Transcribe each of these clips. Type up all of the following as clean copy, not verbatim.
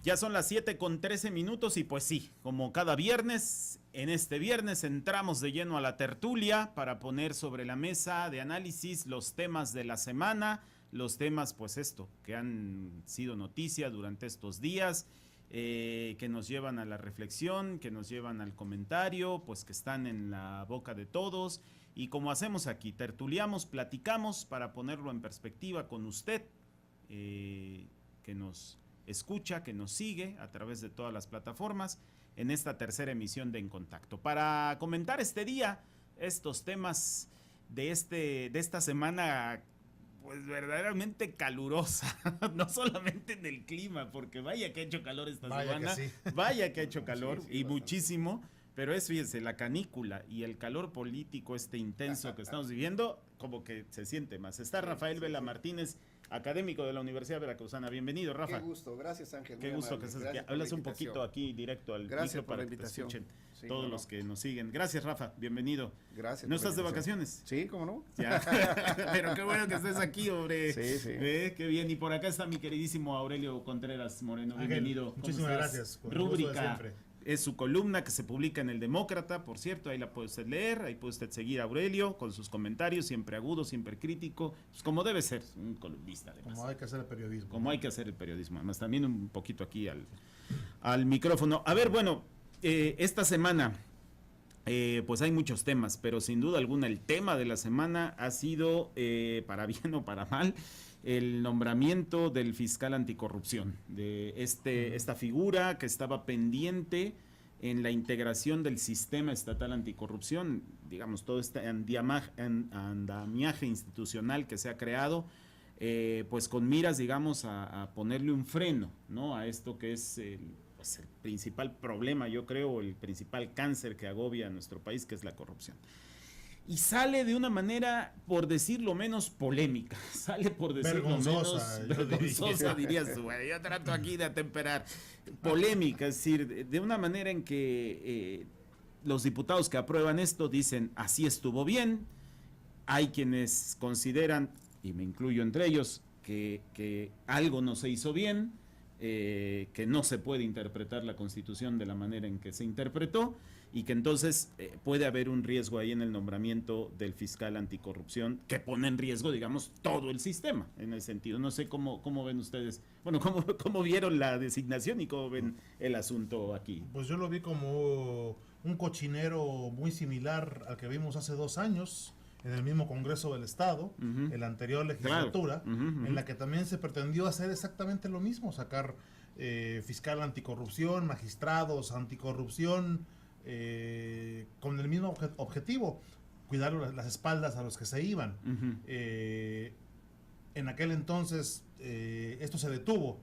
Ya son las 7:13 y pues sí, como cada viernes, en este viernes entramos de lleno a la tertulia para poner sobre la mesa de análisis los temas de la semana, los temas pues que han sido noticia durante estos días, que nos llevan a la reflexión, que nos llevan al comentario, pues que están en la boca de todos y como hacemos aquí, tertuliamos, platicamos para ponerlo en perspectiva con usted, que nos escucha, que nos sigue a través de todas las plataformas en esta tercera emisión de En Contacto. Para comentar este día, estos temas de esta semana, pues verdaderamente calurosa, no solamente en el clima, porque vaya que ha hecho calor esta semana, sí. Vaya que ha hecho calor y muchísimo, pero fíjense, la canícula y el calor político intenso que estamos viviendo, como que se siente más. Está Rafael Vela Martínez, académico de la Universidad Veracruzana. Bienvenido, Rafa. Qué gusto, gracias Ángel. Qué gusto que estés aquí. Hablas un poquito aquí directo al micro para que te escuchen todos los que nos siguen. Gracias, Rafa, bienvenido. Gracias. ¿No estás de vacaciones? Sí, ¿cómo no? Ya. Pero qué bueno que estés aquí, hombre. Sí. Qué bien. Y por acá está mi queridísimo Aurelio Contreras Moreno. Bienvenido. Muchísimas gracias. Rúbrica. Es su columna que se publica en El Demócrata, por cierto, ahí la puede usted leer, ahí puede usted seguir a Aurelio con sus comentarios, siempre agudo, siempre crítico, pues como debe ser un columnista además. Como hay que hacer el periodismo. Como hay que hacer el periodismo, además también un poquito aquí al micrófono. A ver, bueno, esta semana pues hay muchos temas, pero sin duda alguna el tema de la semana ha sido, para bien o para mal, el nombramiento del fiscal anticorrupción, de esta figura que estaba pendiente en la integración del sistema estatal anticorrupción, digamos, todo este andamiaje institucional que se ha creado, pues con miras, digamos, a ponerle un freno, ¿no?, a esto que es el principal problema, yo creo, el principal cáncer que agobia a nuestro país, que es la corrupción. Y sale de una manera, por decirlo menos, polémica. Sale por decirlo vergonzosa, dirías tú. Yo trato aquí de atemperar. Polémica, es decir, de una manera en que los diputados que aprueban esto dicen, así estuvo bien. Hay quienes consideran, y me incluyo entre ellos, que algo no se hizo bien, que no se puede interpretar la Constitución de la manera en que se interpretó, y que entonces puede haber un riesgo ahí en el nombramiento del fiscal anticorrupción que pone en riesgo, digamos, todo el sistema en ese sentido. No sé cómo ven ustedes, bueno, cómo vieron la designación y cómo ven el asunto aquí. Pues yo lo vi como un cochinero muy similar al que vimos hace 2 años en el mismo Congreso del Estado, en la anterior legislatura, claro. En la que también se pretendió hacer exactamente lo mismo, sacar fiscal anticorrupción, magistrados anticorrupción, con el mismo objetivo, cuidar las espaldas a los que se iban. En aquel entonces esto se detuvo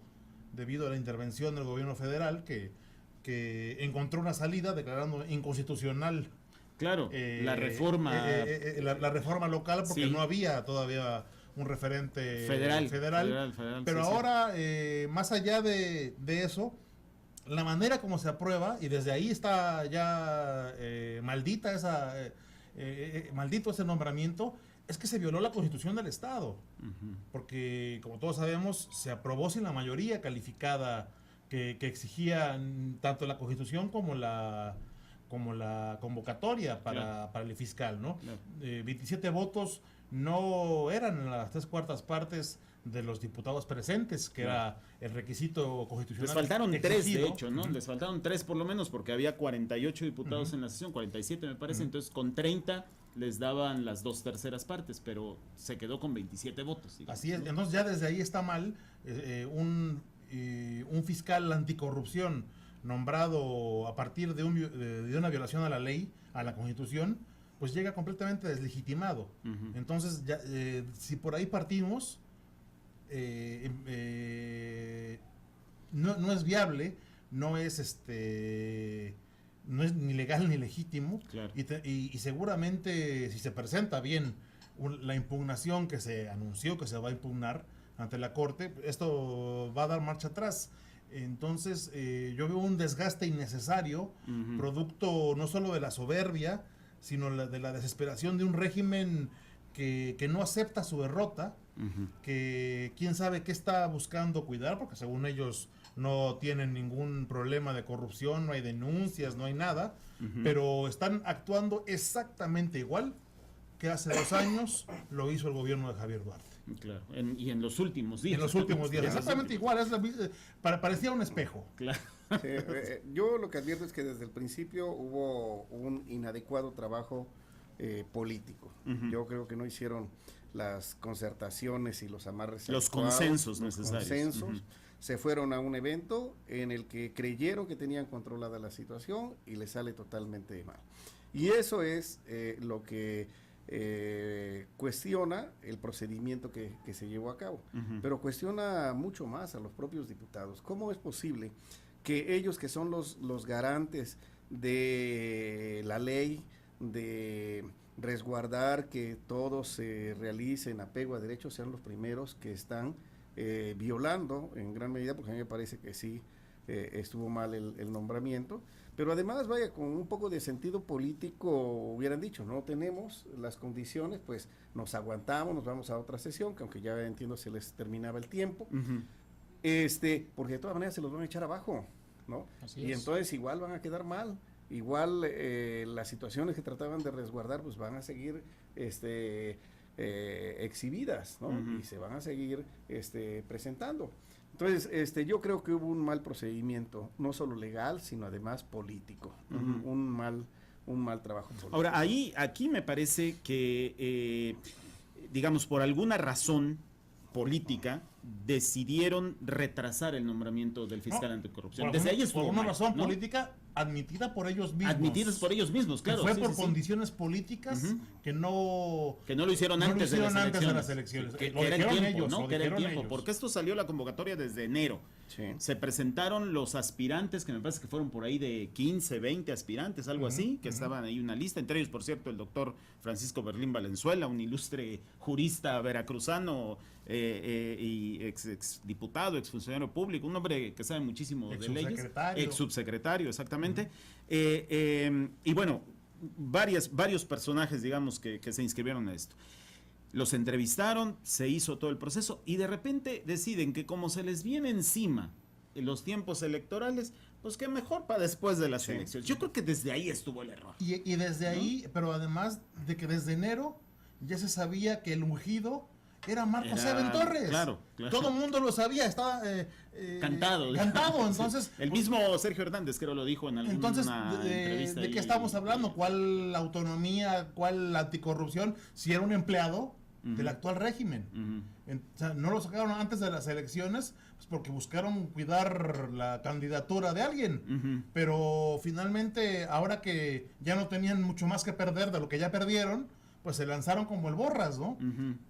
debido a la intervención del gobierno federal que encontró una salida declarando inconstitucional. Claro, la reforma. La reforma local, porque sí, no había todavía un referente federal. Pero sí, ahora, sí, más allá de eso, la manera como se aprueba, y desde ahí está ya maldito ese nombramiento, es que se violó la Constitución del Estado. Porque, como todos sabemos, se aprobó sin la mayoría calificada que exigía tanto la Constitución como la convocatoria para el fiscal, ¿no? Claro. 27 votos no eran las 3/4 partes de los diputados presentes, que era el requisito constitucional. Les faltaron exigido. 3, de hecho, ¿no? Les faltaron 3 por lo menos, porque había 48 diputados en la sesión, 47 me parece, entonces con 30 les daban las 2/3 partes, pero se quedó con 27 votos. Digamos, así es, ¿no? Entonces ya desde ahí está mal un fiscal anticorrupción nombrado a partir de una violación a la ley, a la Constitución, pues llega completamente deslegitimado. Entonces, ya, si por ahí partimos, no es viable, no es ni legal ni legítimo, claro. y seguramente si se presenta bien la impugnación que se anunció que se va a impugnar ante la Corte, esto va a dar marcha atrás. Entonces yo veo un desgaste innecesario, producto no solo de la soberbia, sino de la desesperación de un régimen que no acepta su derrota que quién sabe qué está buscando cuidar, porque según ellos no tienen ningún problema de corrupción, no hay denuncias, no hay nada, pero están actuando exactamente igual que hace 2 años lo hizo el gobierno de Javier Duarte. Claro, y en los últimos días. En los últimos días, exactamente igual, parecía un espejo. Claro. Sí, yo lo que advierto es que desde el principio hubo un inadecuado trabajo político. Yo creo que no hicieron las concertaciones y los amarres los adecuados, consensos necesarios. Se fueron a un evento en el que creyeron que tenían controlada la situación y les sale totalmente mal. Y eso es lo que cuestiona el procedimiento que se llevó a cabo, pero cuestiona mucho más a los propios diputados. ¿Cómo es posible que ellos, que son los garantes de la ley, de resguardar que todo se realice en apego a derechos, sean los primeros que están violando en gran medida? Porque a mí me parece que sí estuvo mal el nombramiento, pero además, vaya, con un poco de sentido político hubieran dicho, no tenemos las condiciones, pues nos aguantamos, nos vamos a otra sesión, que aunque ya entiendo se les terminaba el tiempo, porque de todas maneras se los van a echar abajo, ¿no? Y entonces igual van a quedar mal, igual las situaciones que trataban de resguardar pues van a seguir exhibidas, ¿no? Y se van a seguir presentando. Entonces, yo creo que hubo un mal procedimiento, no solo legal, sino además político, un mal trabajo político. Ahora, aquí me parece que, digamos, por alguna razón política, decidieron retrasar el nombramiento del fiscal anticorrupción. Desde ahí estuvo por una mal, razón ¿no? política admitida por ellos mismos. Admitidos por ellos mismos, claro. Fue por condiciones políticas que no lo hicieron antes de las elecciones. Que Lo era el dijeron tiempo, ellos, ¿no? lo Que era el dijeron tiempo, ellos. porque esto salió la convocatoria desde enero. Sí. Se presentaron los aspirantes, que me parece que fueron por ahí de 15, 20 aspirantes, algo así, que estaban ahí una lista, entre ellos, por cierto, el doctor Francisco Berlín Valenzuela, un ilustre jurista veracruzano y ex diputado, ex funcionario público, un hombre que sabe muchísimo de leyes. Ex subsecretario, exactamente. Y bueno, varios personajes, digamos, que se inscribieron a esto. Los entrevistaron, se hizo todo el proceso y de repente deciden que como se les viene encima los tiempos electorales, pues que mejor para después de las elecciones. Yo creo que desde ahí estuvo el error. Y desde ahí, pero además de que desde enero ya se sabía que el ungido era Marcos Eben Torres. Claro. Todo el mundo lo sabía, estaba cantado. Entonces, el mismo Sergio Hernández creo lo dijo en alguna entrevista. ¿De qué estamos hablando? ¿Cuál autonomía, cuál anticorrupción? Si era un empleado del actual régimen. O sea, no lo sacaron antes de las elecciones pues porque buscaron cuidar la candidatura de alguien. Pero finalmente, ahora que ya no tenían mucho más que perder de lo que ya perdieron, pues se lanzaron como el borras, ¿no?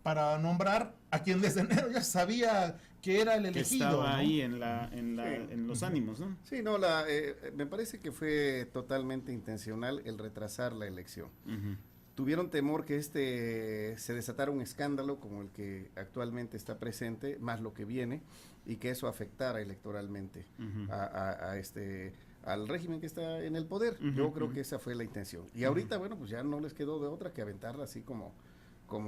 Para nombrar a quien desde enero ya sabía que era el elegido. Que estaba, ¿no? Ahí Sí. en los ánimos, ¿no? Sí, no, me parece que fue totalmente intencional el retrasar la elección. Tuvieron temor que se desatara un escándalo como el que actualmente está presente, más lo que viene, y que eso afectara electoralmente al régimen que está en el poder. Yo creo que esa fue la intención. Y ahorita, bueno, pues ya no les quedó de otra que aventarla así como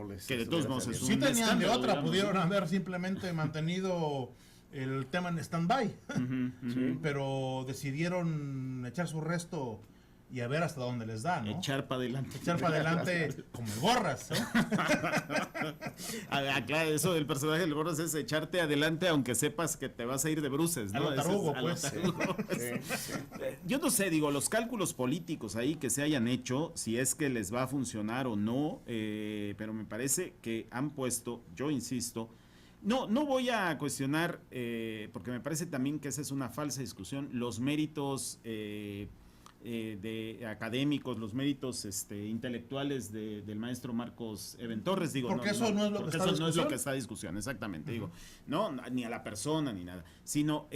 les... Que de todos modos es un sí tenían de otra, digamos, pudieron haber simplemente mantenido el tema en stand-by, pero decidieron echar su resto y a ver hasta dónde les da, ¿no? Echar para adelante. Echar para adelante como el borras, ¿no? Claro, eso del personaje del borras es echarte adelante aunque sepas que te vas a ir de bruces, ¿no? A lo tarugo, pues. Sí. Yo no sé, digo, los cálculos políticos ahí que se hayan hecho, si es que les va a funcionar o no, pero me parece que han puesto, yo insisto, no voy a cuestionar, porque me parece también que esa es una falsa discusión, los méritos de académicos, los méritos intelectuales del maestro Marcos Eben Torres, digo, porque eso no es lo que está en discusión. No es lo que está en discusión, exactamente, digo, no, ni a la persona ni nada, sino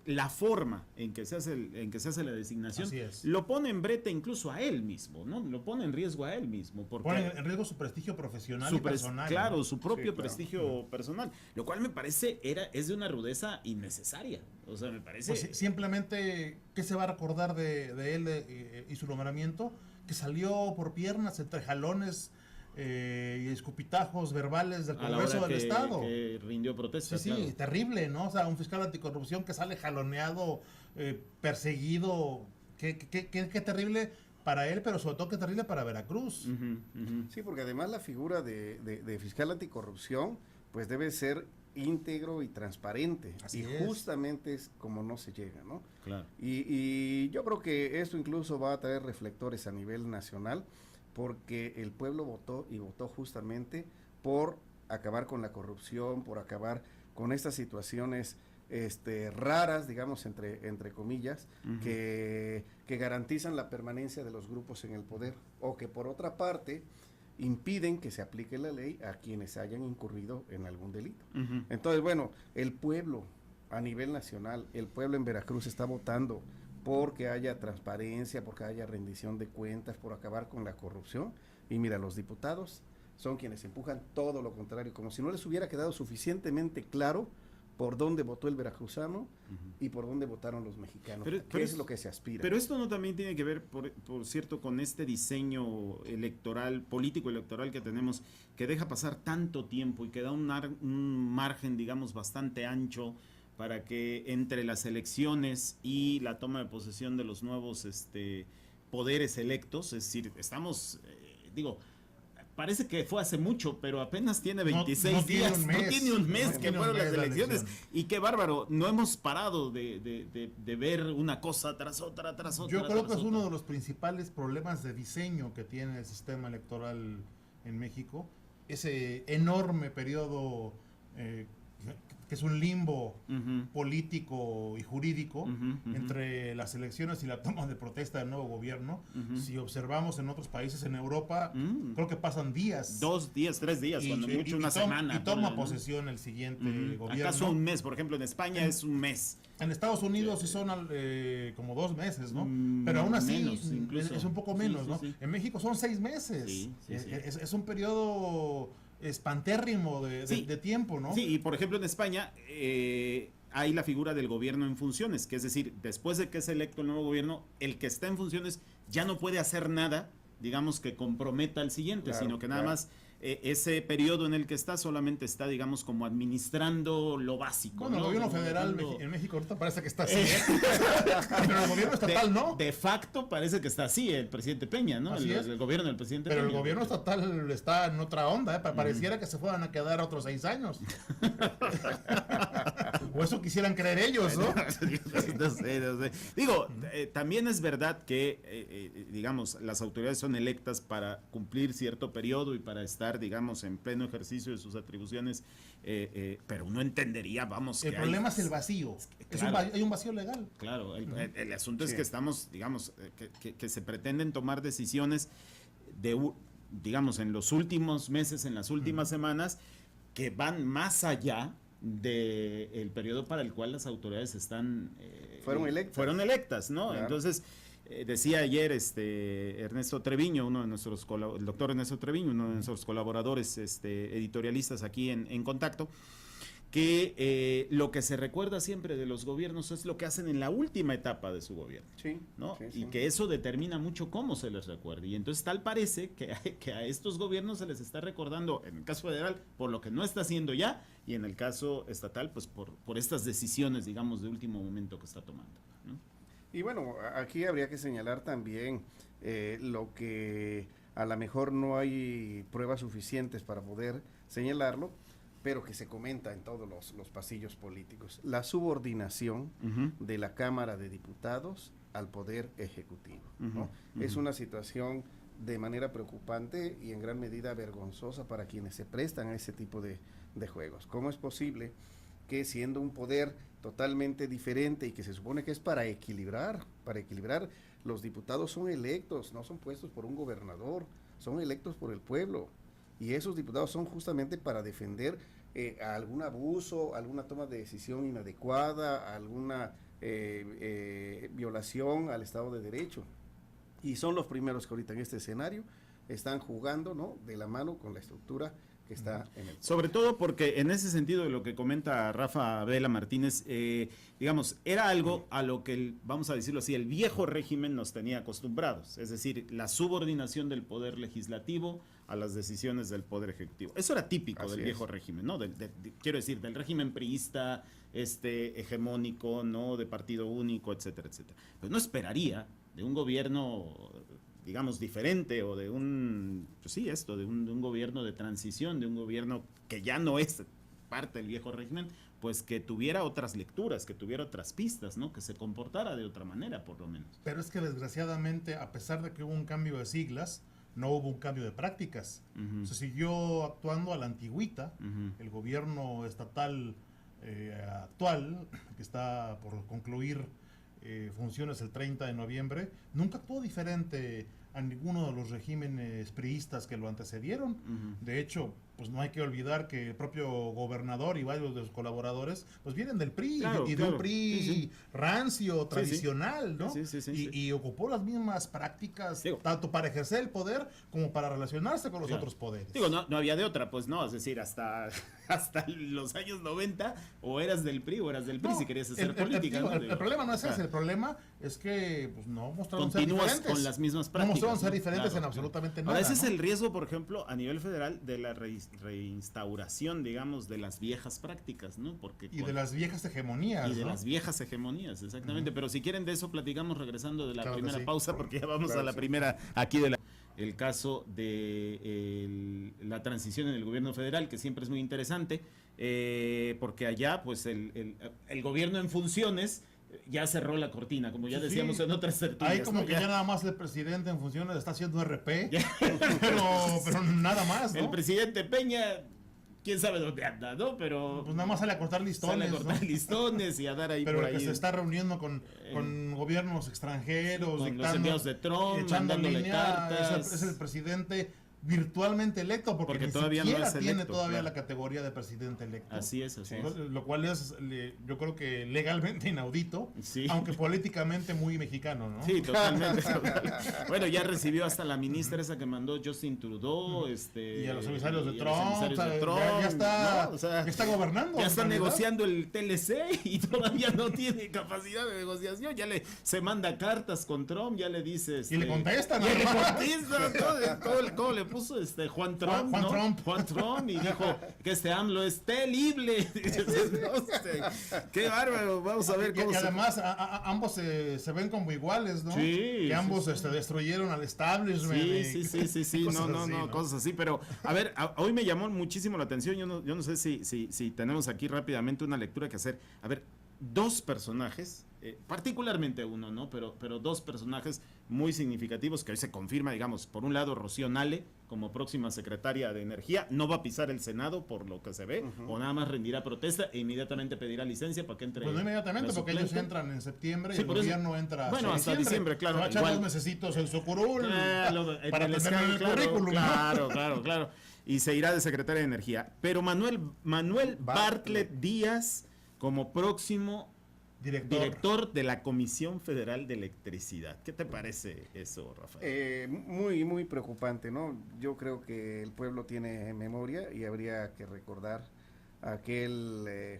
la forma en que se hace la designación lo pone en brete incluso a él mismo, ¿no? Lo pone en riesgo a él mismo, porque pone en riesgo su prestigio profesional y personal. Claro, ¿no? su propio prestigio personal, lo cual me parece es de una rudeza innecesaria. O sea, me parece... Pues simplemente, ¿qué se va a recordar de él y su nombramiento? Que salió por piernas, entre jalones, y escupitajos verbales del A la Congreso hora del Estado. que rindió protesta. Sí, claro. terrible, ¿no? O sea, un fiscal anticorrupción que sale jaloneado, perseguido. Qué terrible para él, pero sobre todo qué terrible para Veracruz. Sí, porque además la figura de fiscal anticorrupción pues debe ser íntegro y transparente. Así y es. justamente es como no se llega, ¿no? Claro. Y yo creo que esto incluso va a traer reflectores a nivel nacional, porque el pueblo votó y votó justamente por acabar con la corrupción, por acabar con estas situaciones raras, digamos, entre comillas, que garantizan la permanencia de los grupos en el poder, o que por otra parte impiden que se aplique la ley a quienes hayan incurrido en algún delito. Entonces, bueno, el pueblo a nivel nacional, el pueblo en Veracruz está votando porque haya transparencia, porque haya rendición de cuentas, por acabar con la corrupción. Y mira, los diputados son quienes empujan todo lo contrario, como si no les hubiera quedado suficientemente claro por dónde votó el veracruzano y por dónde votaron los mexicanos, que es lo que se aspira. Pero esto no también tiene que ver, por cierto, con este diseño electoral, político electoral que tenemos, que deja pasar tanto tiempo y que da un margen, digamos, bastante ancho para que entre las elecciones y la toma de posesión de los nuevos poderes electos, es decir, estamos, parece que fue hace mucho, pero apenas tiene 26 días, no tiene un mes que fueron las elecciones, y qué bárbaro, no hemos parado de ver una cosa tras otra, tras otra. Yo creo que es uno de los principales problemas de diseño que tiene el sistema electoral en México, ese enorme periodo que es un limbo político y jurídico entre las elecciones y la toma de protesta del nuevo gobierno. Si observamos en otros países en Europa, creo que pasan días. 2 días, 3 días, cuando mucho una semana. Y toma posesión el siguiente gobierno. ¿Acaso un mes? Por ejemplo, en España es un mes. En Estados Unidos sí son como 2 meses, ¿no? Pero aún así menos, es un poco menos, sí, ¿no? sí. En México son 6 meses. Sí. Es un periodo espantérrimo de tiempo, ¿no? Sí, y por ejemplo en España hay la figura del gobierno en funciones, que es decir, después de que es electo el nuevo gobierno, el que está en funciones ya no puede hacer nada, digamos, que comprometa al siguiente, claro, sino que nada más ese periodo en el que está solamente está, digamos, como administrando lo básico. Bueno, ¿no? el gobierno federal en México ahorita parece que está así, pero el gobierno estatal no. De facto parece que está así el presidente Peña, ¿no? El gobierno del presidente Pero Peña. el gobierno estatal está en otra onda, pareciera que se fueran a quedar otros 6 años. O eso quisieran creer ellos, ¿no? No sé. Digo, también es verdad que, digamos, las autoridades son electas para cumplir cierto periodo y para estar, digamos, en pleno ejercicio de sus atribuciones, pero uno entendería, vamos, el problema es el vacío. Claro. Hay un vacío legal. Claro, el asunto es que estamos, digamos, que se pretenden tomar decisiones digamos, en los últimos meses, en las últimas semanas, que van más allá del periodo para el cual las autoridades fueron electas, ¿no? Claro. Entonces, decía ayer Ernesto Treviño, el doctor Ernesto Treviño, uno de nuestros colaboradores editorialistas aquí en Contacto, que lo que se recuerda siempre de los gobiernos es lo que hacen en la última etapa de su gobierno, ¿no? Sí. Y que eso determina mucho cómo se les recuerde. Y entonces tal parece que a estos gobiernos se les está recordando, en el caso federal, por lo que no está haciendo ya, y en el caso estatal, pues por estas decisiones, digamos, de último momento que está tomando, ¿no? Y bueno, aquí habría que señalar también lo que a lo mejor no hay pruebas suficientes para poder señalarlo, pero que se comenta en todos los pasillos políticos: la subordinación de la Cámara de Diputados al Poder Ejecutivo, ¿no? Es una situación de manera preocupante y en gran medida vergonzosa para quienes se prestan a ese tipo de juegos. ¿Cómo es posible que, siendo un poder totalmente diferente y que se supone que es para equilibrar, los diputados son electos, no son puestos por un gobernador, son electos por el pueblo? Y esos diputados son justamente para defender algún abuso, alguna toma de decisión inadecuada, alguna violación al Estado de Derecho. Y son los primeros que ahorita en este escenario están jugando, ¿no?, de la mano con la estructura que está en el... Sobre todo porque en ese sentido de lo que comenta Rafa Vela Martínez, digamos, era algo a lo que, vamos a decirlo así, el viejo régimen nos tenía acostumbrados, es decir, la subordinación del poder legislativo a las decisiones del Poder Ejecutivo. Eso era típico del viejo régimen, ¿no? Quiero decir, del régimen priista, hegemónico, ¿no? De partido único, etcétera, etcétera. Pero no esperaría de un gobierno, digamos, diferente, o de un gobierno de transición, de un gobierno que ya no es parte del viejo régimen, pues que tuviera otras lecturas, que tuviera otras pistas, ¿no? Que se comportara de otra manera, por lo menos. Pero es que desgraciadamente, a pesar de que hubo un cambio de siglas, no hubo un cambio de prácticas. Se siguió actuando a la antigüita. El gobierno estatal actual, que está por concluir funciones el 30 de noviembre, nunca actuó diferente a ninguno de los regímenes priistas que lo antecedieron. De hecho, pues no hay que olvidar que el propio gobernador y varios de sus colaboradores pues vienen del PRI, de un PRI rancio, tradicional, ¿no? Y ocupó las mismas prácticas, tanto para ejercer el poder como para relacionarse con los otros poderes. No había de otra, pues no, es decir, hasta los años 90 o eras del PRI o eras del PRI si querías hacer política. El problema no es ese, el problema es que pues, no mostraron ser continúas diferentes. Con las mismas prácticas. No mostraron ser diferentes en absolutamente nada. Ahora, ese es el riesgo, por ejemplo, a nivel federal de la reinstauración, digamos, de las viejas prácticas, ¿no? De las viejas hegemonías. Y de las viejas hegemonías, exactamente. Pero si quieren de eso platicamos regresando de la primera pausa, porque ya vamos a la primera aquí de el caso de la transición en el gobierno federal, que siempre es muy interesante, porque allá, pues, el gobierno en funciones ya cerró la cortina, como ya decíamos en otras tertulias. Hay como que ya nada más el presidente en funciones está haciendo RP, pero nada más, ¿no? El presidente Peña, quién sabe dónde anda, ¿no? Pero pues nada más sale a cortar listones, listones y a dar ahí pero por ahí. Pero que se está reuniendo con gobiernos extranjeros, con los enviados de Trump, echando línea, cartas. Es el presidente virtualmente electo, porque ni todavía siquiera no es electo, tiene todavía la categoría de presidente electo. Así es. Lo cual es, yo creo que legalmente inaudito, aunque políticamente muy mexicano, ¿no? Sí, totalmente. Bueno, ya recibió hasta la ministra esa que mandó Justin Trudeau, y a los emisarios de Trump, ya está, ¿no? ya está gobernando. Ya está negociando el TLC y todavía no tiene capacidad de negociación. Ya se manda cartas con Trump, ya le dice... y le contestan. Y le contestan, ¿cómo le puso Juan Trump? Juan Trump, y dijo que AMLO es terrible. Qué bárbaro, vamos a ver cómo y además ambos se ven como iguales, ¿no? Sí, que ambos destruyeron al establishment. Sí, no, cosas así, pero a ver, hoy me llamó muchísimo la atención, yo no sé si tenemos aquí rápidamente una lectura que hacer. A ver, dos personajes, particularmente uno, ¿no? Pero dos personajes muy significativos que hoy se confirma, digamos, por un lado Rocío Nale como próxima secretaria de Energía, no va a pisar el Senado por lo que se ve, o nada más rendirá protesta e inmediatamente pedirá licencia para que entre. Pues no inmediatamente, porque ellos entran en septiembre y el gobierno entra hasta diciembre, claro. Va a echar 2 mesecitos en su curul para tener el currículum. Claro. Y se irá de secretaria de Energía. Pero Manuel Bartlett Díaz como próximo director de la Comisión Federal de Electricidad. ¿Qué te parece eso, Rafael? Muy, muy preocupante, ¿no? Yo creo que el pueblo tiene memoria y habría que recordar aquel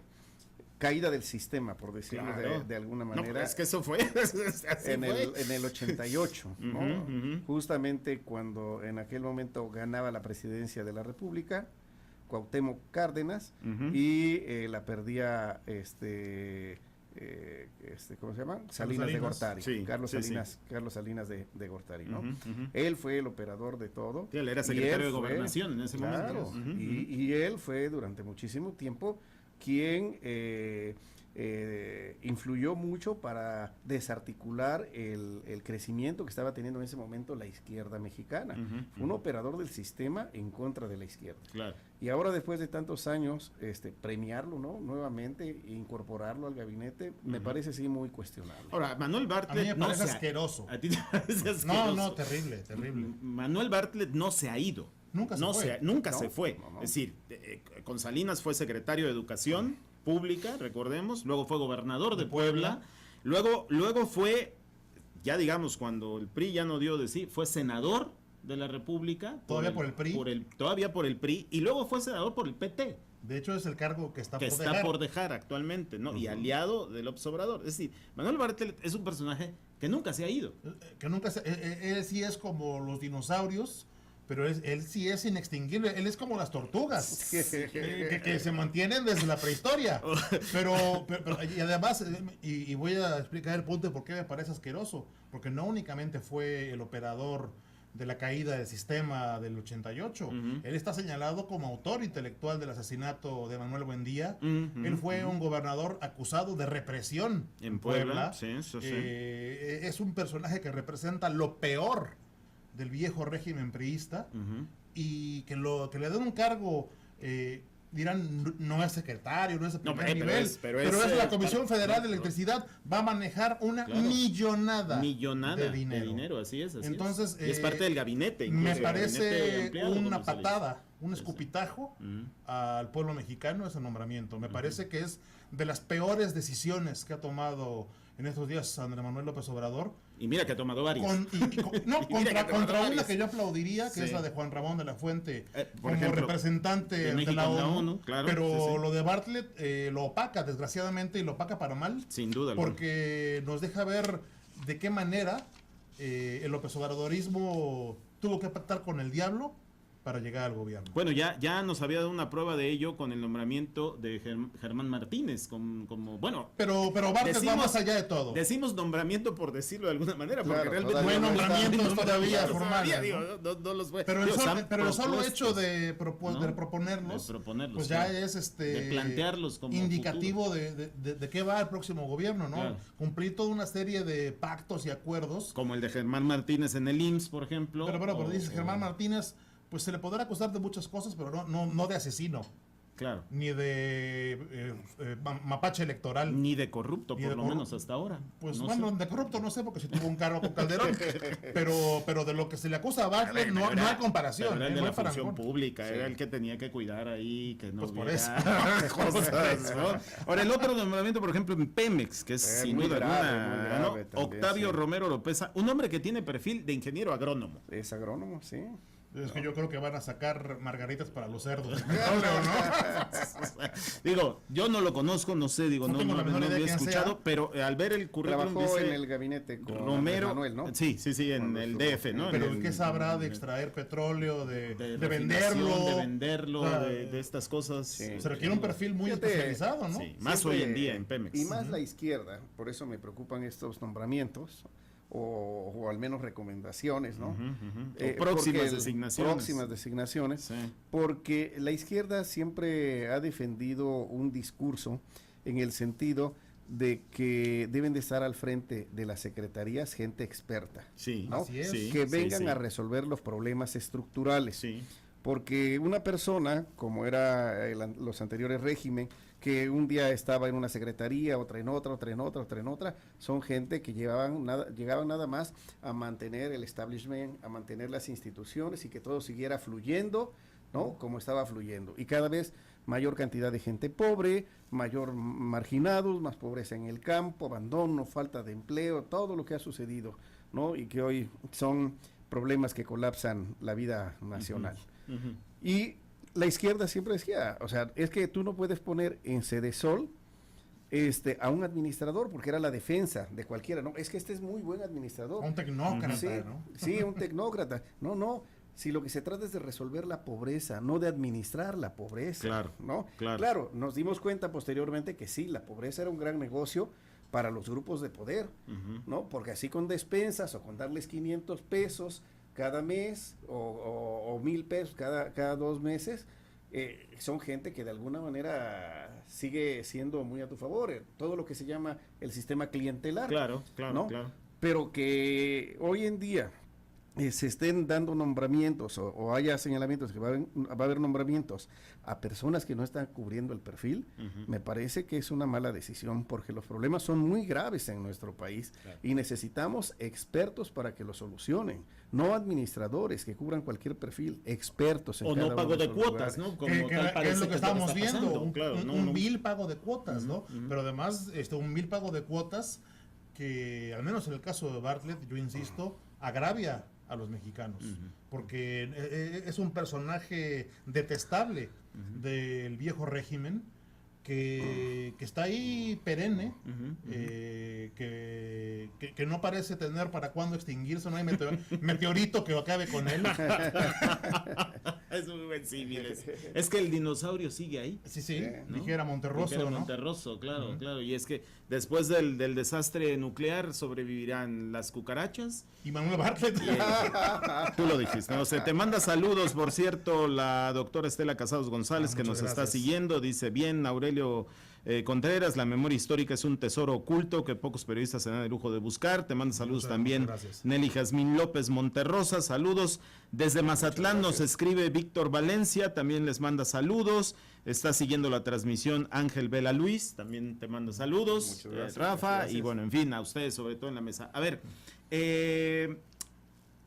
caída del sistema, por decirlo de alguna manera. No, es que eso fue en el 88, ¿no? Justamente cuando en aquel momento ganaba la presidencia de la República, Cuauhtémoc Cárdenas, y la perdía ¿cómo se llama? Salinas de Gortari. Carlos Salinas de Gortari, ¿no? Él fue el operador de todo. Sí, él era secretario de Gobernación en ese momento. Y él fue durante muchísimo tiempo quien influyó mucho para desarticular el crecimiento que estaba teniendo en ese momento la izquierda mexicana. Fue un operador del sistema en contra de la izquierda. Claro. Y ahora, después de tantos años, premiarlo, ¿no? Nuevamente, incorporarlo al gabinete, me parece sí muy cuestionable. Ahora, Manuel Bartlett... A mí me parece asqueroso. ¿A ti te parece asqueroso? No, terrible. Manuel Bartlett no se ha ido. Nunca se fue. Es decir, con Salinas fue secretario de Educación Pública, recordemos, luego fue gobernador de Puebla, luego fue, ya digamos, cuando el PRI ya no dio de sí, fue senador de la República. ¿Todavía por el PRI? Todavía por el PRI, y luego fue senador por el PT. De hecho, es el cargo que está por dejar actualmente, ¿no? Y aliado de López Obrador. Es decir, Manuel Bartlett es un personaje que nunca se ha ido. Él sí es como los dinosaurios, pero él sí es inextinguible, él es como las tortugas, que se mantienen desde la prehistoria. Pero y además, y voy a explicar el punto de por qué me parece asqueroso, porque no únicamente fue el operador de la caída del sistema del 88, él está señalado como autor intelectual del asesinato de Manuel Buendía. Él fue un gobernador acusado de represión en Puebla. Sí. Es un personaje que representa lo peor del viejo régimen priista, y que le den un cargo, dirán, no es secretario, no es de primer nivel, pero es la Comisión Federal de Electricidad, va a manejar una millonada de dinero. Así es. Entonces, y es parte del gabinete. Me parece una patada, un escupitajo al pueblo mexicano ese nombramiento. Me parece que es de las peores decisiones que ha tomado en estos días Andrés Manuel López Obrador. Y mira que ha tomado varias. Contra una que yo aplaudiría, que es la de Juan Ramón de la Fuente, como ejemplo, representante de la ONU. Claro, pero lo de Bartlett lo opaca, desgraciadamente, y lo opaca para mal. Sin duda. Porque nos deja ver de qué manera el López Obradorismo tuvo que pactar con el diablo para llegar al gobierno. Bueno, ya nos había dado una prueba de ello con el nombramiento de Germán Martínez, Pero Bartlett va más allá de todo. Decimos nombramiento por decirlo de alguna manera, Claro, porque realmente no hay nombramientos todavía formales. No los fue. Pero el solo hecho de proponerlos, pues ya es de plantearlos como indicativo de qué va el próximo gobierno, ¿no? Claro. Cumplir toda una serie de pactos y acuerdos. Como el de Germán Martínez en el IMSS, por ejemplo. Pero dice Germán Martínez, pues se le podrá acusar de muchas cosas, pero no de asesino. Claro. Ni de mapache electoral. Ni de corrupto, por lo menos hasta ahora. Pues de corrupto no sé, porque si tuvo un cargo con Calderón. pero de lo que se le acusa a Bartlett no hay comparación. Era el de no la hay parangón. función pública, era el que tenía que cuidar ahí, que no Pues por hubiera cosas, ¿no? Ahora, el otro nombramiento, por ejemplo, en Pemex, que es sin duda alguna, ¿no? Octavio Romero López, un hombre que tiene perfil de ingeniero agrónomo. Es agrónomo, sí. Es que yo creo que van a sacar margaritas para los cerdos. Digo, yo no lo conozco, no sé, no había escuchado, pero al ver el currículum trabajó en el gabinete con Romero, Manuel, ¿no? Sí, en el DF, ¿no? Pero el que sabrá de extraer petróleo, de venderlo, de estas cosas. Sí. Se requiere un perfil muy especializado, ¿no? Sí, más hoy en día en Pemex. Y más la izquierda, por eso me preocupan estos nombramientos. O al menos recomendaciones, ¿no? Próximas designaciones. Sí. Porque la izquierda siempre ha defendido un discurso en el sentido de que deben de estar al frente de las secretarías gente experta, ¿no? Así es. Que vengan a resolver los problemas estructurales. Sí. Porque una persona, como era los anteriores régimen, que un día estaba en una secretaría, otra en otra, son gente que llegaban nada más a mantener el establishment, a mantener las instituciones y que todo siguiera fluyendo, ¿no? Como estaba fluyendo. Y cada vez mayor cantidad de gente pobre, mayor marginados, más pobreza en el campo, abandono, falta de empleo, todo lo que ha sucedido, ¿no? Y que hoy son problemas que colapsan la vida nacional. Y la izquierda siempre decía, o sea, es que tú no puedes poner en Sedesol a un administrador, porque era la defensa de cualquiera, ¿no? Es que este es muy buen administrador. Un tecnócrata, sí, ¿no? Sí, un tecnócrata. No, si lo que se trata es de resolver la pobreza, no de administrar la pobreza. Claro, ¿no? Claro, nos dimos cuenta posteriormente que sí, la pobreza era un gran negocio para los grupos de poder, ¿no? Porque así con despensas o con darles 500 pesos cada mes o 1,000 pesos cada 2 meses, son gente que de alguna manera sigue siendo muy a tu favor. Todo lo que se llama el sistema clientelar. Claro. Pero que hoy en día se estén dando nombramientos o haya señalamientos que va a haber nombramientos a personas que no están cubriendo el perfil, me parece que es una mala decisión, porque los problemas son muy graves en nuestro país y necesitamos expertos para que lo solucionen, no administradores que cubran cualquier perfil, expertos en o cada no pago de cuotas, lugares. ¿no? Como que es lo que estamos viendo, un vil pago de cuotas, ¿no? Pero además un vil pago de cuotas que, al menos en el caso de Bartlett, yo insisto, agravia a los mexicanos, porque es un personaje detestable del viejo régimen que está ahí perenne, que no parece tener para cuándo extinguirse, no hay meteorito que acabe con él. Es muy buen símil. Es que el dinosaurio sigue ahí. Sí, ¿no? dijera Monterroso, Dijera ¿no? Monterroso, claro, claro. Y es que después del desastre nuclear sobrevivirán las cucarachas. Y Manuel Bartlett. Tú lo dijiste, ¿no? Te manda saludos, por cierto, la doctora Estela Casados González, que nos está siguiendo. Dice, bien, Aurelio Contreras, la memoria histórica es un tesoro oculto que pocos periodistas se dan el lujo de buscar. Te manda saludos también Nelly Jazmín López Monterrosa, saludos. Desde Mazatlán nos escribe Víctor Valencia, también les manda saludos. Está siguiendo la transmisión Ángel Vela Luis, también te manda saludos. Gracias, Rafa, y bueno, en fin, a ustedes, sobre todo en la mesa. A ver,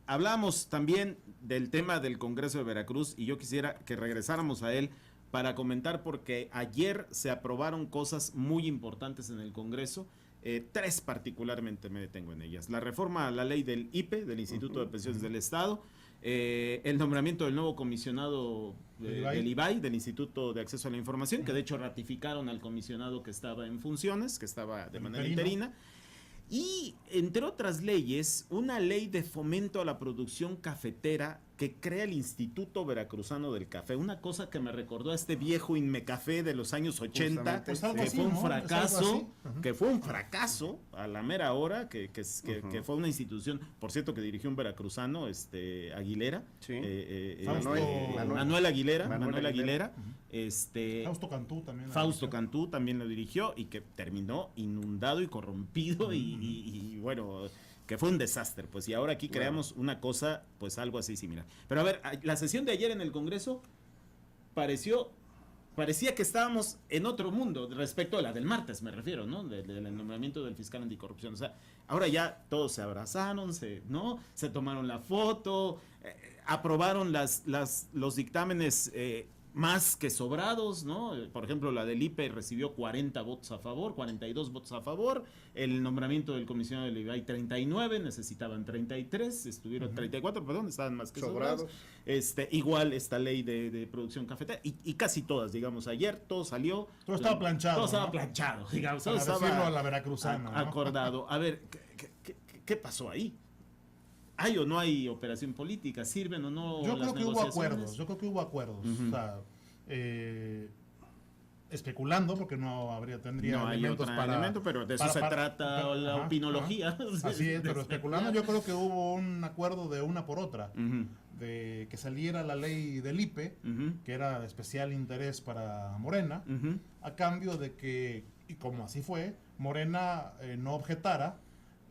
hablamos también del tema del Congreso de Veracruz y yo quisiera que regresáramos a él para comentar, porque ayer se aprobaron cosas muy importantes en el Congreso, 3 particularmente me detengo en ellas. La reforma a la ley del IPE, del Instituto de Pensiones del Estado, el nombramiento del nuevo comisionado del IBAI, del Instituto de Acceso a la Información, que de hecho ratificaron al comisionado que estaba en funciones, que estaba de manera interina. Y, entre otras leyes, una ley de fomento a la producción cafetera que crea el Instituto Veracruzano del Café. Una cosa que me recordó a este viejo Inmecafé de los años 80, pues que así, fue un ¿no? fracaso, que fue un fracaso a la mera hora, que fue una institución, por cierto, que dirigió un veracruzano, Aguilera, Sí. Manuel Aguilera. Fausto Cantú también. Fausto Cantú también lo dirigió y que terminó inundado y corrompido y bueno, que fue un desastre, pues, y ahora aquí creamos una cosa, pues, algo así similar. Pero a ver, la sesión de ayer en el Congreso parecía que estábamos en otro mundo respecto a la del martes, me refiero, ¿no? Del nombramiento del fiscal anticorrupción. O sea, ahora ya todos se abrazaron, ¿no? Se tomaron la foto, aprobaron los dictámenes más que sobrados, ¿no? Por ejemplo, la del IPE recibió 40 votos a favor, 42 votos a favor, el nombramiento del comisionado del IBAI 39, necesitaban 33, estuvieron 34, perdón, estaban más que sobrados. Igual esta ley de producción cafetera, y casi todas, digamos, ayer todo salió. Todo estaba planchado. Todo estaba planchado, digamos. Para decirlo a la veracruzana, ¿no? Acordado. A ver, ¿qué pasó ahí? ¿Hay o no hay operación política? ¿Sirven o no Yo las creo que negociaciones? hubo acuerdos. O sea, especulando, porque tendría no hay elementos otro para... elemento, pero de eso se trata la opinología. Así es, pero especulando yo creo que hubo un acuerdo de una por otra, de que saliera la ley del IPE, que era de especial interés para Morena, a cambio de que, y como así fue, Morena no objetara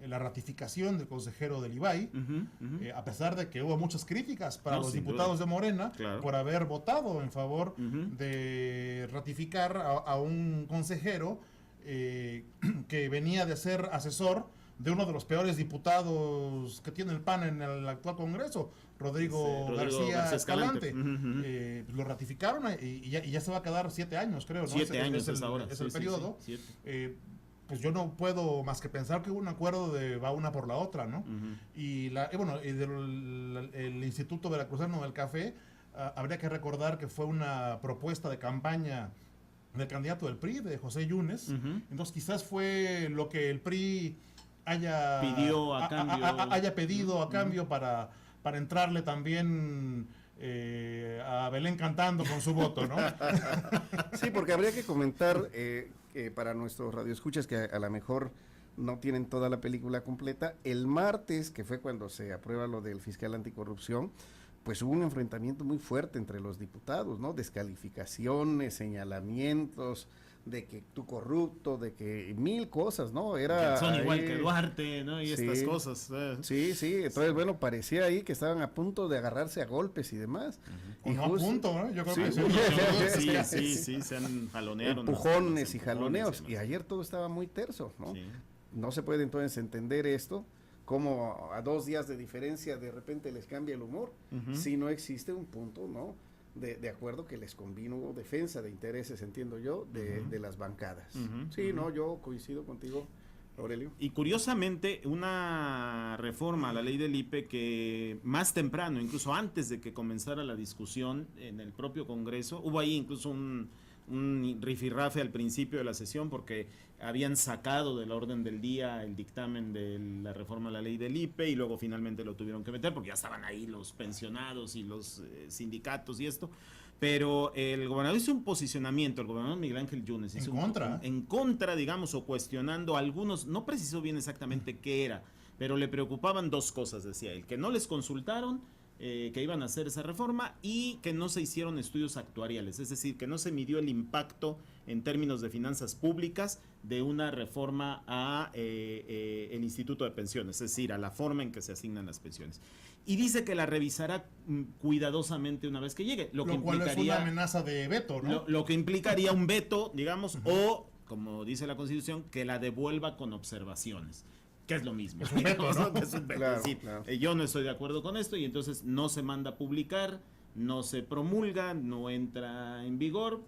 la ratificación del consejero del IBAI, a pesar de que hubo muchas críticas para los diputados de Morena, claro, por haber votado en favor de ratificar a un consejero que venía de ser asesor de uno de los peores diputados que tiene el PAN en el actual Congreso, Rodrigo García Escalante. Lo ratificaron y ya se va a quedar 7 años, creo, ¿no? 7 años es ahora. Es el periodo. Pues yo no puedo más que pensar que hubo un acuerdo de va una por la otra, ¿no? Y el Instituto Veracruzano del Café, habría que recordar que fue una propuesta de campaña del candidato del PRI, de José Yunes. Entonces quizás fue lo que el PRI haya pedido a cambio para entrarle también a Belén cantando con su voto, ¿no? Sí, porque habría que comentar para nuestros radioescuchas que a lo mejor no tienen toda la película completa. El martes, que fue cuando se aprueba lo del fiscal anticorrupción, pues hubo un enfrentamiento muy fuerte entre los diputados, ¿no? Descalificaciones, señalamientos de que tú corrupto, de que 1000 cosas, ¿no? Que son igual que Duarte, ¿no? Y estas cosas. Sí, entonces, bueno, parecía ahí que estaban a punto de agarrarse a golpes y demás. Y no a punto, ¿no? Yo creo que sí, se han jaloneado. Empujones y jaloneos. Y ayer todo estaba muy terso, ¿no? Sí. No se puede entonces entender esto, como a 2 días de diferencia de repente les cambia el humor, si no existe un punto, ¿no? De acuerdo que les convino defensa de intereses, entiendo yo, de las bancadas. No, yo coincido contigo, Aurelio. Y curiosamente, una reforma a la ley del IPE que más temprano, incluso antes de que comenzara la discusión en el propio Congreso, hubo ahí incluso un rifirrafe al principio de la sesión porque habían sacado del orden del día el dictamen de la reforma a la ley del IPE y luego finalmente lo tuvieron que meter porque ya estaban ahí los pensionados y los sindicatos y esto. Pero el gobernador hizo un posicionamiento, el gobernador Miguel Ángel Yunes hizo en contra, digamos, o cuestionando algunos, no precisó bien exactamente qué era, pero le preocupaban dos cosas, decía él, que no les consultaron, que iban a hacer esa reforma y que no se hicieron estudios actuariales, es decir, que no se midió el impacto en términos de finanzas públicas de una reforma a el Instituto de Pensiones, es decir, a la forma en que se asignan las pensiones. Y dice que la revisará cuidadosamente una vez que llegue. Lo cual es una amenaza de veto, ¿no? Lo que implicaría un veto, digamos, o, como dice la Constitución, que la devuelva con observaciones. Que es lo mismo. Es un veto, ¿no? Es un veto. Claro, es decir, claro. Yo no estoy de acuerdo con esto y entonces no se manda a publicar, no se promulga, no entra en vigor,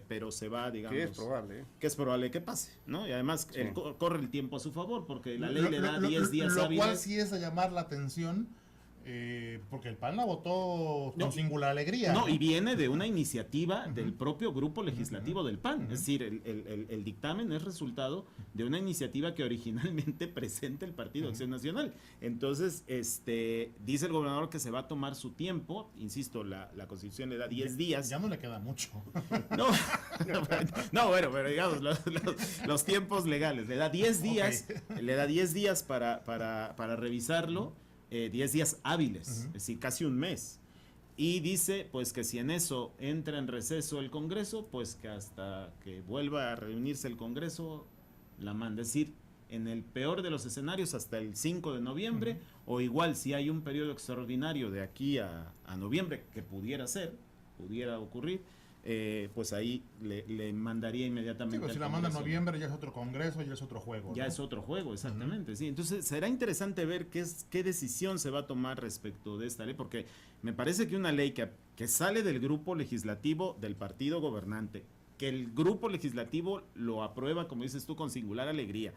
pero se va, digamos. Que es probable. Que es probable que pase, ¿no? Y además corre el tiempo a su favor porque la ley le da 10 días hábiles. Lo cual sí es de llamar la atención. Porque el PAN la votó con singular alegría. No, y viene de una iniciativa del propio grupo legislativo del PAN. Es decir, el dictamen es resultado de una iniciativa que originalmente presenta el Partido Acción Nacional. Entonces, dice el gobernador que se va a tomar su tiempo. Insisto, la Constitución le da 10 días. Ya no le queda mucho. No, bueno, pero digamos, los tiempos legales. Le da 10 días, le da 10 días para revisarlo. 10 días hábiles, es decir, casi un mes. Y dice, pues, que si en eso entra en receso el Congreso, pues que hasta que vuelva a reunirse el Congreso, la manda. Es decir, en el peor de los escenarios, hasta el 5 de noviembre, o igual si hay un periodo extraordinario de aquí a noviembre, que pudiera ocurrir, pues ahí le mandaría inmediatamente. Sí, pues si la manda en noviembre ya es otro congreso, ya es otro juego. Ya, ¿no? Es otro juego, exactamente. Sí, entonces será interesante ver qué decisión se va a tomar respecto de esta ley, porque me parece que una ley que sale del grupo legislativo del partido gobernante, que el grupo legislativo lo aprueba, como dices tú, con singular alegría,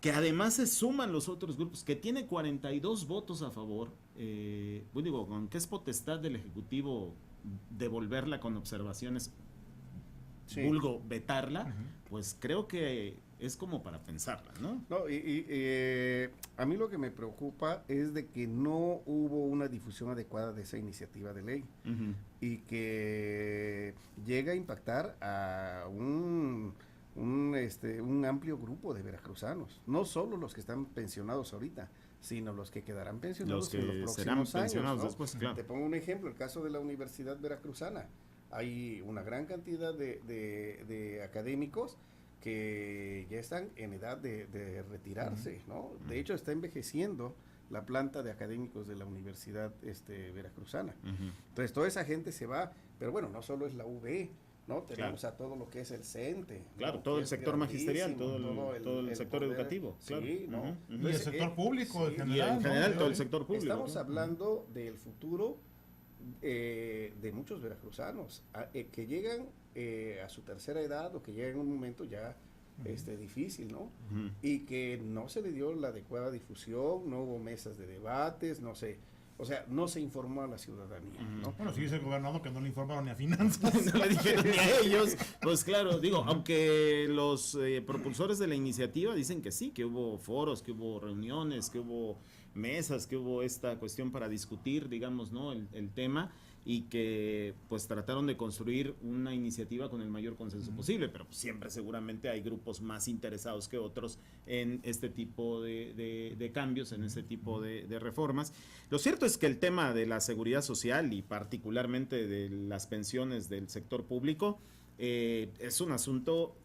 que además se suman los otros grupos, que tiene 42 votos a favor, con que es potestad del Ejecutivo devolverla con observaciones, vulgo vetarla, pues creo que es como para pensarla, ¿no? No, a mí lo que me preocupa es de que no hubo una difusión adecuada de esa iniciativa de ley y que llega a impactar a un amplio grupo de veracruzanos, no solo los que están pensionados ahorita, sino los que quedarán pensionados en los próximos años, ¿no? Después, claro. Te pongo un ejemplo, el caso de la Universidad Veracruzana. Hay una gran cantidad de académicos que ya están en edad de retirarse, ¿no? De hecho, está envejeciendo la planta de académicos de la Universidad Veracruzana. Entonces, toda esa gente se va, pero bueno, no solo es la UV, ¿no? Tenemos a todo lo que es el CENTE. Claro, ¿no? Todo el sector magisterial, todo el sector poder educativo. Claro. Sí, ¿no? Y el sector público en general. En general, todo el sector público. Estamos hablando del futuro de muchos veracruzanos que llegan a su tercera edad o que llegan en un momento ya difícil, ¿no? Y que no se le dio la adecuada difusión, no hubo mesas de debates, no se informó a la ciudadanía, ¿no? Bueno, sí dice el gobernador que no le informaron ni a finanzas. No le dijeron ni a ellos. Pues claro, aunque los propulsores de la iniciativa dicen que sí, que hubo foros, que hubo reuniones, que hubo mesas, que hubo esta cuestión para discutir, digamos, ¿no? El tema, y que pues trataron de construir una iniciativa con el mayor consenso posible, pero siempre seguramente hay grupos más interesados que otros en este tipo de cambios, en este tipo de reformas. Lo cierto es que el tema de la seguridad social y particularmente de las pensiones del sector público es un asunto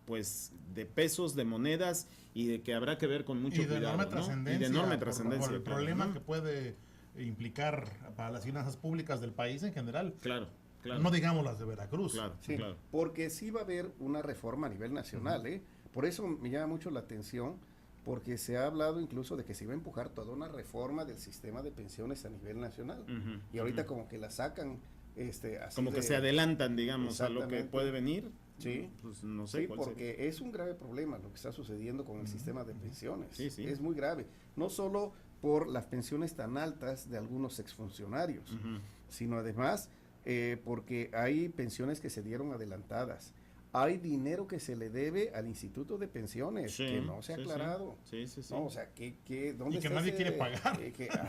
pues de pesos, de monedas y de que habrá que ver con mucho cuidado, enorme trascendencia, y de enorme trascendencia. Por el problema que puede implicar para las finanzas públicas del país en general. Claro. No digamos las de Veracruz. Claro, sí, claro. Porque sí va a haber una reforma a nivel nacional, Por eso me llama mucho la atención, porque se ha hablado incluso de que se iba a empujar toda una reforma del sistema de pensiones a nivel nacional. Y ahorita como que la sacan así como que se adelantan, digamos, a lo que puede venir. Sí, pues no sé. Sí, porque sería. Es un grave problema lo que está sucediendo con el sistema de pensiones. Sí. Es muy grave. No solo por las pensiones tan altas de algunos exfuncionarios, sino además porque hay pensiones que se dieron adelantadas. Hay dinero que se le debe al Instituto de Pensiones, Sí, que no se ha sí, aclarado. sí. No, o sea, ¿dónde Y que está nadie ese- quiere pagar.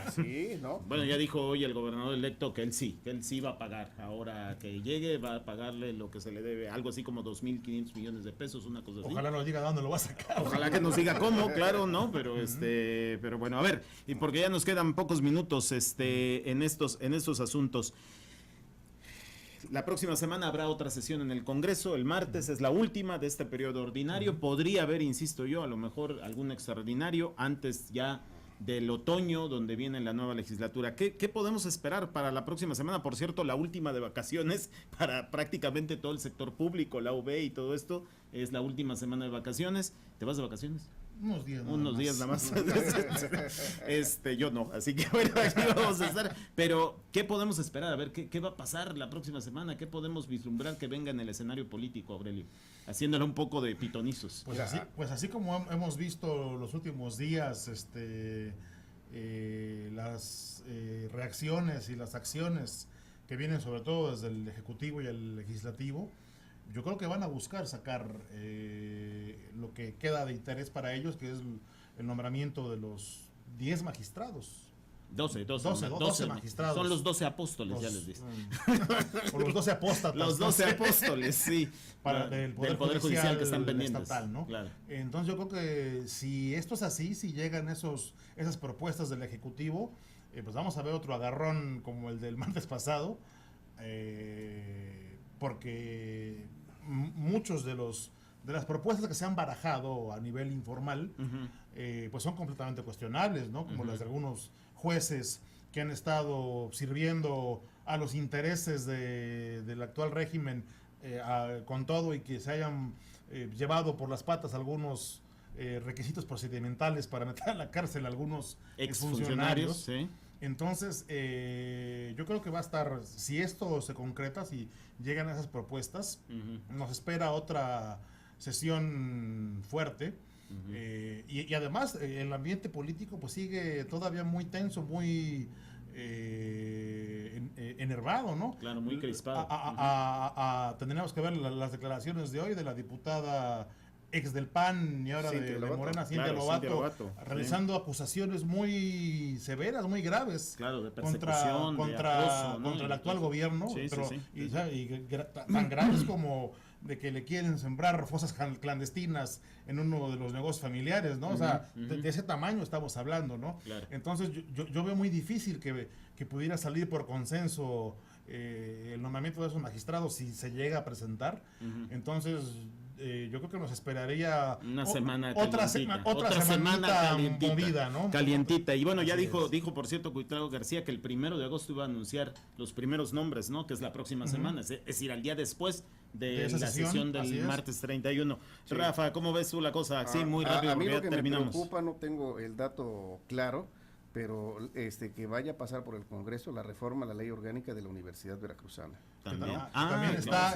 Así, ¿no? Bueno, ya dijo hoy el gobernador electo que él sí va a pagar. Ahora que llegue va a pagarle lo que se le debe, algo así como 2.500 millones de pesos, una cosa así. Ojalá nos diga dónde lo va a sacar. Ojalá que nos diga cómo, claro, ¿no? Pero pero bueno, a ver, y porque ya nos quedan pocos minutos en estos asuntos. La próxima semana habrá otra sesión en el Congreso, el martes es la última de este periodo ordinario. Podría haber, insisto yo, a lo mejor algún extraordinario antes ya del otoño, donde viene la nueva legislatura. ¿Qué podemos esperar para la próxima semana? Por cierto, la última de vacaciones para prácticamente todo el sector público, la UB y todo esto, es la última semana de vacaciones. ¿Te vas de vacaciones? Unos días nada Unos más. días nada más. Yo no, así que bueno, aquí vamos a estar. Pero, ¿qué podemos esperar? A ver, ¿qué va a pasar la próxima semana? ¿Qué podemos vislumbrar que venga en el escenario político, Aurelio? Haciéndole un poco de pitonizos. Pues así como hemos visto los últimos días, las reacciones y las acciones que vienen sobre todo desde el Ejecutivo y el Legislativo, yo creo que van a buscar sacar lo que queda de interés para ellos, que es el nombramiento de los 10 magistrados. 12 magistrados. Son los 12 apóstoles, ya les dije. O los 12 apóstatas. Los 12 apóstoles, sí. Del Poder Judicial que están pendientes. Estatal, ¿no? Claro. Entonces yo creo que si esto es así, si llegan esas propuestas del Ejecutivo, pues vamos a ver otro agarrón como el del martes pasado, porque muchos de las propuestas que se han barajado a nivel informal, pues son completamente cuestionables, ¿no? Como las de algunos jueces que han estado sirviendo a los intereses del actual régimen con todo, y que se hayan llevado por las patas algunos requisitos procedimentales para meter a la cárcel a algunos exfuncionarios. Sí. Entonces, yo creo que va a estar, si esto se concreta, si llegan esas propuestas, nos espera otra sesión fuerte. Y además, el ambiente político pues sigue todavía muy tenso, muy enervado, ¿no? Claro, muy crispado. Tendríamos que ver las declaraciones de hoy de la diputada ex del PAN y ahora de Morena, Cintia Lobato, realizando acusaciones muy severas, muy graves, claro, de persecución, contra acoso, ¿no? Contra el actual gobierno, sí, pero, sí. Tan graves como de que le quieren sembrar fosas clandestinas en uno de los negocios familiares, ¿no? O sea, de ese tamaño estamos hablando, ¿no? Claro. Entonces yo veo muy difícil que pudiera salir por consenso el nombramiento de esos magistrados si se llega a presentar. Entonces yo creo que nos esperaría una semana otra semana calientita, movida, ¿no? Calientita. Y bueno, ya dijo por cierto Cuitlao García que el 1 de agosto iba a anunciar los primeros nombres, ¿no? Que es la próxima semana, es decir, al día después de la sesión del martes 31. Sí. Rafa, ¿cómo ves tú la cosa? Sí, muy rápido, a mí lo que terminamos. Me preocupa, no tengo el dato claro, pero que vaya a pasar por el Congreso la reforma a la ley orgánica de la Universidad Veracruzana. También está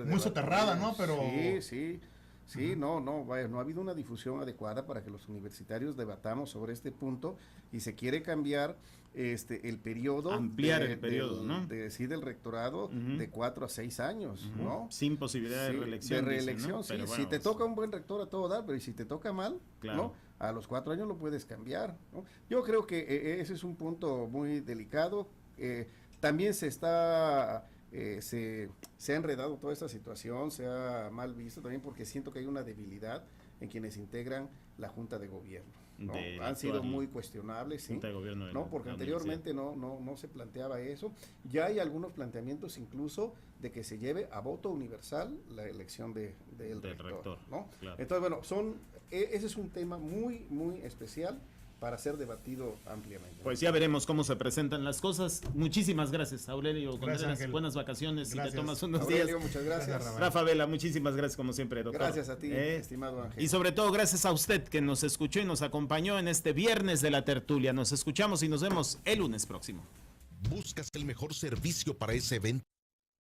muy soterrada, ¿no? Pero sí, no ha habido una difusión adecuada para que los universitarios debatamos sobre este punto, y se quiere cambiar el periodo, ampliar el periodo, ¿no? Del rectorado de 4 a 6 años, ¿no? Sin posibilidad de reelección. De reelección, ¿no? Pero bueno, si te toca un buen rector a todo dar, pero si te toca mal, claro, ¿no? A los 4 años lo puedes cambiar, ¿no? Yo creo que ese es un punto muy delicado. También se ha enredado toda esta situación, se ha mal visto también, porque siento que hay una debilidad en quienes integran la Junta de Gobierno, ¿no? Han sido muy cuestionables, ¿sí? ¿No? Porque anteriormente no se planteaba eso. Ya hay algunos planteamientos incluso de que se lleve a voto universal la elección del rector, ¿no? Claro. Entonces, bueno, ese es un tema muy, muy especial para ser debatido ampliamente. Pues ya veremos cómo se presentan las cosas. Muchísimas gracias, Aurelio Contreras. Buenas vacaciones. Gracias. Si te tomas unos Aurelio, días. Muchas gracias. Rafa Vela, muchísimas gracias como siempre, doctor. Gracias a ti, estimado Ángel. Y sobre todo gracias a usted que nos escuchó y nos acompañó en este viernes de la tertulia. Nos escuchamos y nos vemos el lunes próximo. ¿Buscas el mejor servicio para ese evento